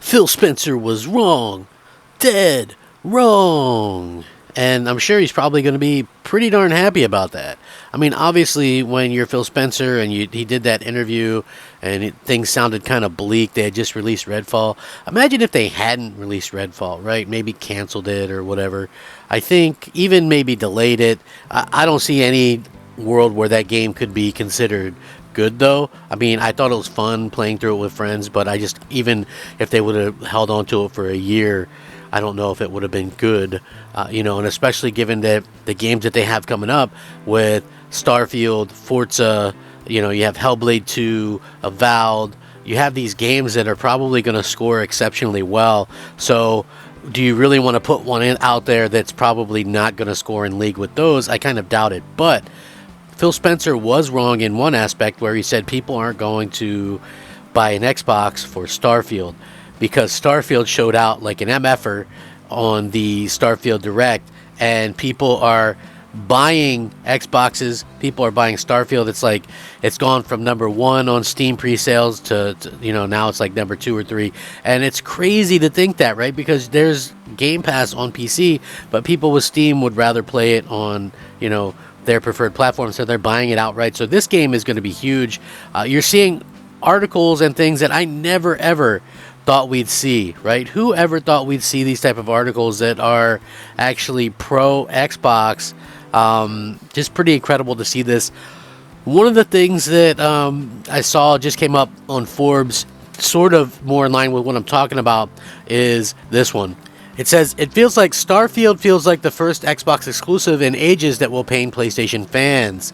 Phil Spencer was wrong. Dead wrong. And I'm sure he's probably going to be pretty darn happy about that. I mean, obviously, when you're Phil Spencer and he did that interview and things sounded kind of bleak, they had just released Redfall. Imagine if they hadn't released Redfall, right? Maybe canceled it or whatever. I think even maybe delayed it. I don't see any world where that game could be considered good, though. I mean, I thought it was fun playing through it with friends, but I just, even if they would have held on to it for a year, I don't know if it would have been good, and especially given that the games that they have coming up with Starfield, Forza, you have Hellblade 2, Avowed, you have these games that are probably going to score exceptionally well. So do you really want to put one out there that's probably not going to score in league with those? I kind of doubt it. But Phil Spencer was wrong in one aspect where he said people aren't going to buy an Xbox for Starfield, because Starfield showed out like an MFer on the Starfield Direct, and people are buying Xboxes, people are buying Starfield. It's like it's gone from number 1 on Steam pre-sales to now it's like number 2 or 3, and it's crazy to think that, right? Because there's Game Pass on PC, but people with Steam would rather play it on their preferred platform, so they're buying it outright. So this game is going to be huge. You're seeing articles and things that I never ever thought we'd see, right? Who ever thought we'd see these type of articles that are actually pro Xbox? Just pretty incredible to see this. One of the things that I saw just came up on Forbes, sort of more in line with what I'm talking about, is this one. It says, it feels like Starfield feels like the first Xbox exclusive in ages that will pain PlayStation fans.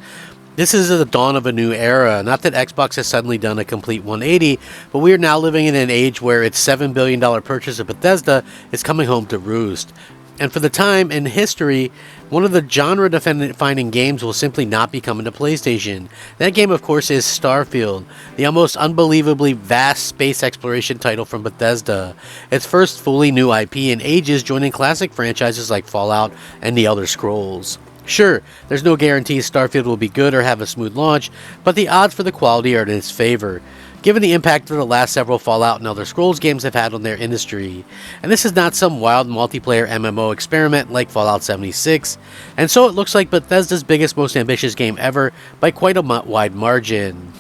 This is the dawn of a new era. Not that Xbox has suddenly done a complete 180, but we are now living in an age where its $7 billion purchase of Bethesda is coming home to roost. And for the time in history, one of the genre-defining games will simply not be coming to PlayStation. That game, of course, is Starfield, the almost unbelievably vast space exploration title from Bethesda. Its first fully new IP in ages, joining classic franchises like Fallout and The Elder Scrolls. Sure, there's no guarantee Starfield will be good or have a smooth launch, but the odds for the quality are in its favor, given the impact that the last several Fallout and Elder Scrolls games have had on their industry. And this is not some wild multiplayer MMO experiment like Fallout 76, and so it looks like Bethesda's biggest, most ambitious game ever by quite a wide margin.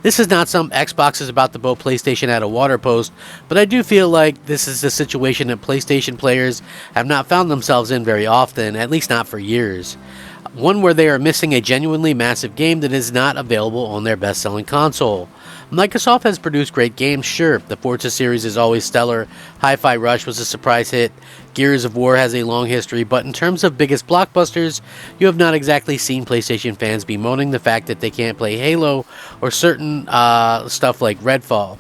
This is not some Xbox is about to blow PlayStation at a water post, but I do feel like this is a situation that PlayStation players have not found themselves in very often, at least not for years. One where they are missing a genuinely massive game that is not available on their best-selling console. Microsoft has produced great games, sure. The Forza series is always stellar. Hi-Fi Rush was a surprise hit. Gears of War has a long history, but in terms of biggest blockbusters, you have not exactly seen PlayStation fans bemoaning the fact that they can't play Halo or certain stuff like Redfall.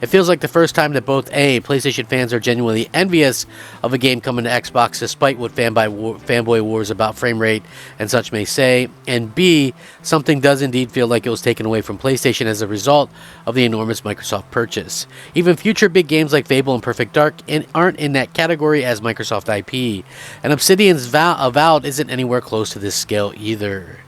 It feels like the first time that both A, PlayStation fans are genuinely envious of a game coming to Xbox despite what fanboy wars about frame rate and such may say, and B, something does indeed feel like it was taken away from PlayStation as a result of the enormous Microsoft purchase. Even future big games like Fable and Perfect Dark aren't in that category as Microsoft IP, and Obsidian's Avowed isn't anywhere close to this scale either.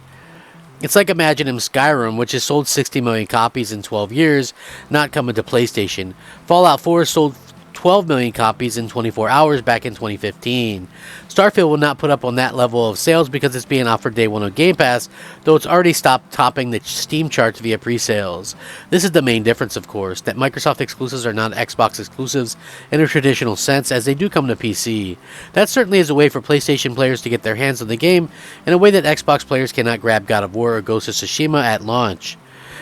It's like imagining Skyrim, which has sold 60 million copies in 12 years, not coming to PlayStation. Fallout 4 sold 12 million copies in 24 hours back in 2015. Starfield will not put up on that level of sales because it's being offered day one on Game Pass, though it's already stopped topping the Steam charts via pre-sales. This is the main difference, of course, that Microsoft exclusives are not Xbox exclusives in a traditional sense, as they do come to PC. That certainly is a way for PlayStation players to get their hands on the game in a way that Xbox players cannot grab God of War or Ghost of Tsushima at launch.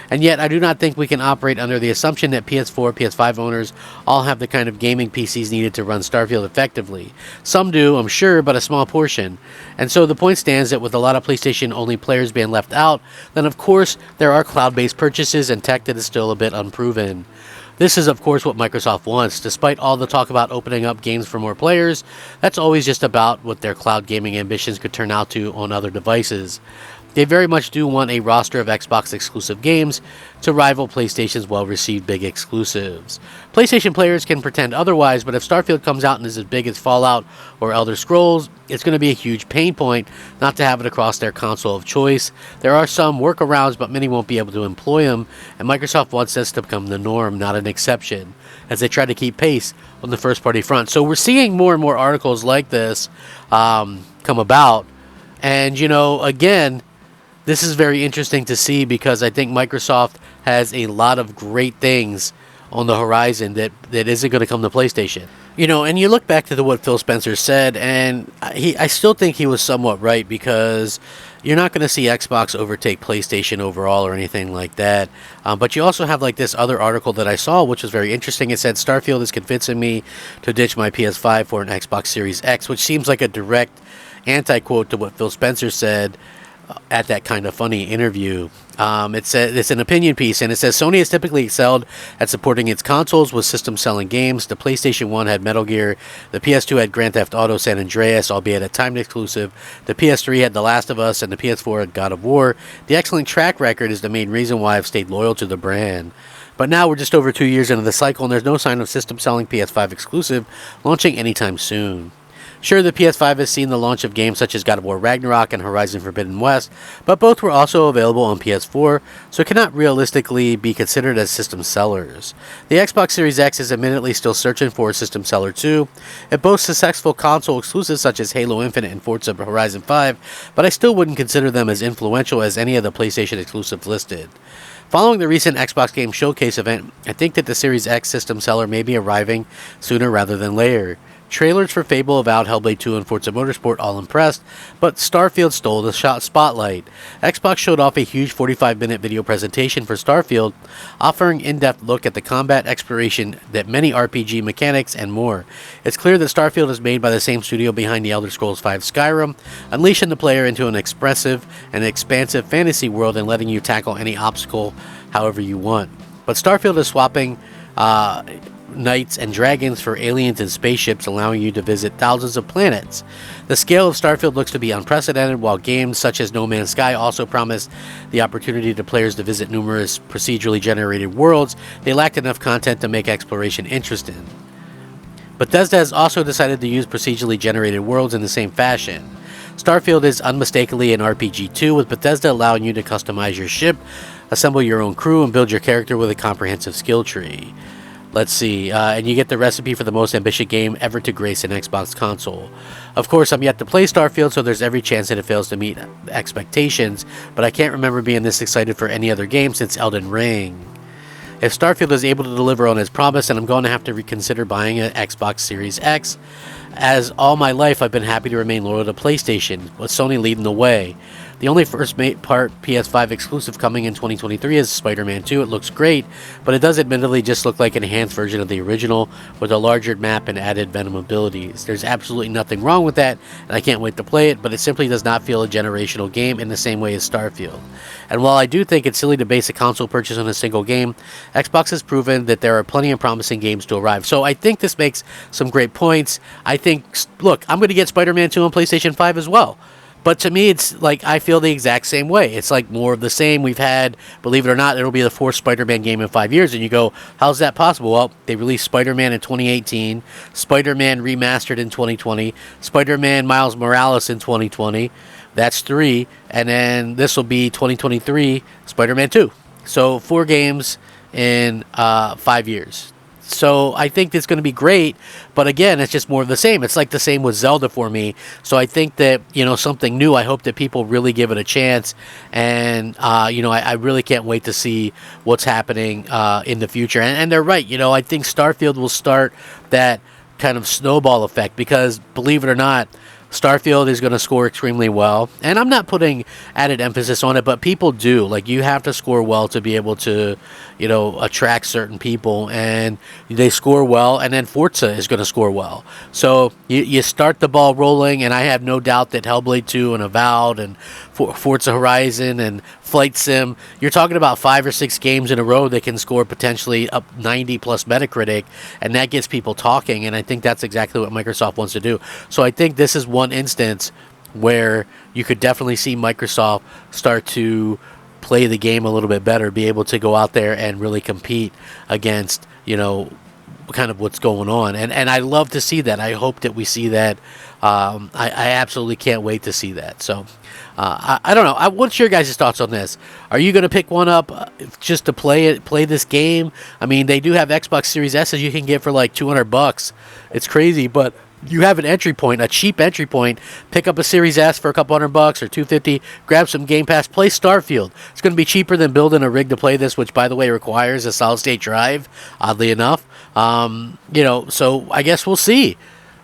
And yet, I do not think we can operate under the assumption that PS4, PS5 owners all have the kind of gaming PCs needed to run Starfield effectively. Some do, I'm sure, but a small portion. And so the point stands that with a lot of PlayStation-only players being left out, then of course there are cloud-based purchases and tech that is still a bit unproven. This is, of course, what Microsoft wants. Despite all the talk about opening up games for more players, that's always just about what their cloud gaming ambitions could turn out to on other devices. they very much do want a roster of Xbox exclusive games to rival PlayStation's well-received big exclusives. PlayStation players can pretend otherwise, but if Starfield comes out and is as big as Fallout or Elder Scrolls, it's going to be a huge pain point not to have it across their console of choice. There are some workarounds, but many won't be able to employ them, and Microsoft wants this to become the norm, not an exception, as they try to keep pace on the first-party front. So we're seeing more and more articles like this come about, and, again, this is very interesting to see because I think Microsoft has a lot of great things on the horizon that isn't going to come to PlayStation. And you look back to what Phil Spencer said, and I still think he was somewhat right because you're not going to see Xbox overtake PlayStation overall or anything like that. But you also have like this other article that I saw, which was very interesting. It said, Starfield is convincing me to ditch my PS5 for an Xbox Series X, which seems like a direct anti-quote to what Phil Spencer said at that kind of funny interview. It's an opinion piece, and it says Sony has typically excelled at supporting its consoles with system-selling games. The PlayStation 1 had Metal Gear, the PS2 had Grand Theft Auto San Andreas, albeit a timed exclusive. The PS3 had The Last of Us, and the PS4 had God of War. The excellent track record is the main reason why I've stayed loyal to the brand. But now we're just over 2 years into the cycle, and there's no sign of system-selling PS5 exclusive launching anytime soon. Sure, the PS5 has seen the launch of games such as God of War Ragnarok and Horizon Forbidden West, but both were also available on PS4, so cannot realistically be considered as system sellers. The Xbox Series X is admittedly still searching for a system seller too. It boasts successful console exclusives such as Halo Infinite and Forza Horizon 5, but I still wouldn't consider them as influential as any of the PlayStation exclusives listed. Following the recent Xbox Game Showcase event, I think that the Series X system seller may be arriving sooner rather than later. Trailers for Fable, Avowed, Hellblade 2, and Forza Motorsport all impressed, but Starfield stole the spotlight. Xbox showed off a huge 45-minute video presentation for Starfield, offering in-depth look at the combat, exploration, that many RPG mechanics, and more. It's clear that Starfield is made by the same studio behind the Elder Scrolls V Skyrim, unleashing the player into an expressive and expansive fantasy world and letting you tackle any obstacle however you want. But Starfield is swapping knights and dragons for aliens and spaceships, allowing you to visit thousands of planets. The scale of Starfield looks to be unprecedented, while games such as No Man's Sky also promise the opportunity to players to visit numerous procedurally generated worlds. They lacked enough content to make exploration interesting. Bethesda has also decided to use procedurally generated worlds in the same fashion. Starfield is unmistakably an RPG too, with Bethesda allowing you to customize your ship, assemble your own crew, and build your character with a comprehensive skill tree. Let's see, and you get the recipe for the most ambitious game ever to grace an Xbox console. Of course, I'm yet to play Starfield, so there's every chance that it fails to meet expectations, but I can't remember being this excited for any other game since Elden Ring. If Starfield is able to deliver on its promise, then I'm going to have to reconsider buying an Xbox Series X, as all my life I've been happy to remain loyal to PlayStation, with Sony leading the way. The only first-part PS5 exclusive coming in 2023 is Spider-Man 2. It looks great, but it does admittedly just look like an enhanced version of the original with a larger map and added Venom abilities. There's absolutely nothing wrong with that, and I can't wait to play it, but it simply does not feel a generational game in the same way as Starfield. And while I do think it's silly to base a console purchase on a single game, Xbox has proven that there are plenty of promising games to arrive. So I think this makes some great points. I think, look, I'm going to get Spider-Man 2 on PlayStation 5 as well. But to me, it's like I feel the exact same way. It's like more of the same. We've had, believe it or not, it'll be the fourth Spider-Man game in 5 years. And you go, how's that possible? Well, they released Spider-Man in 2018, Spider-Man Remastered in 2020, Spider-Man Miles Morales in 2020. That's 3. And then this will be 2023, Spider-Man 2. So 4 games in 5 years. So I think it's going to be great, but again, it's just more of the same. It's like the same with Zelda for me. So I think that, something new, I hope that people really give it a chance. And, I really can't wait to see what's happening in the future. And they're right. I think Starfield will start that kind of snowball effect because, believe it or not, Starfield is going to score extremely well. And I'm not putting added emphasis on it, but people do. Like, you have to score well to be able to, attract certain people. And they score well, and then Forza is going to score well. So you start the ball rolling, and I have no doubt that Hellblade 2 and Avowed and Forza Horizon and Flight Sim, you're talking about 5 or 6 games in a row that can score potentially up 90 plus Metacritic, and that gets people talking, and I think that's exactly what Microsoft wants to do. So I think this is one instance where you could definitely see Microsoft start to play the game a little bit better, be able to go out there and really compete against, kind of what's going on. And I love to see that. I hope that we see that. I absolutely can't wait to see that. So I don't know. What's your guys' thoughts on this? Are you going to pick one up just to play this game? I mean, they do have Xbox Series S's you can get for like $200. It's crazy, but you have an entry point, a cheap entry point. Pick up a Series S for a couple $100 or $250. Grab some Game Pass. Play Starfield. It's going to be cheaper than building a rig to play this, which, by the way, requires a solid state drive. Oddly enough, So I guess we'll see.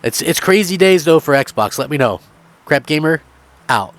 It's crazy days though for Xbox. Let me know. Crap Gamer out.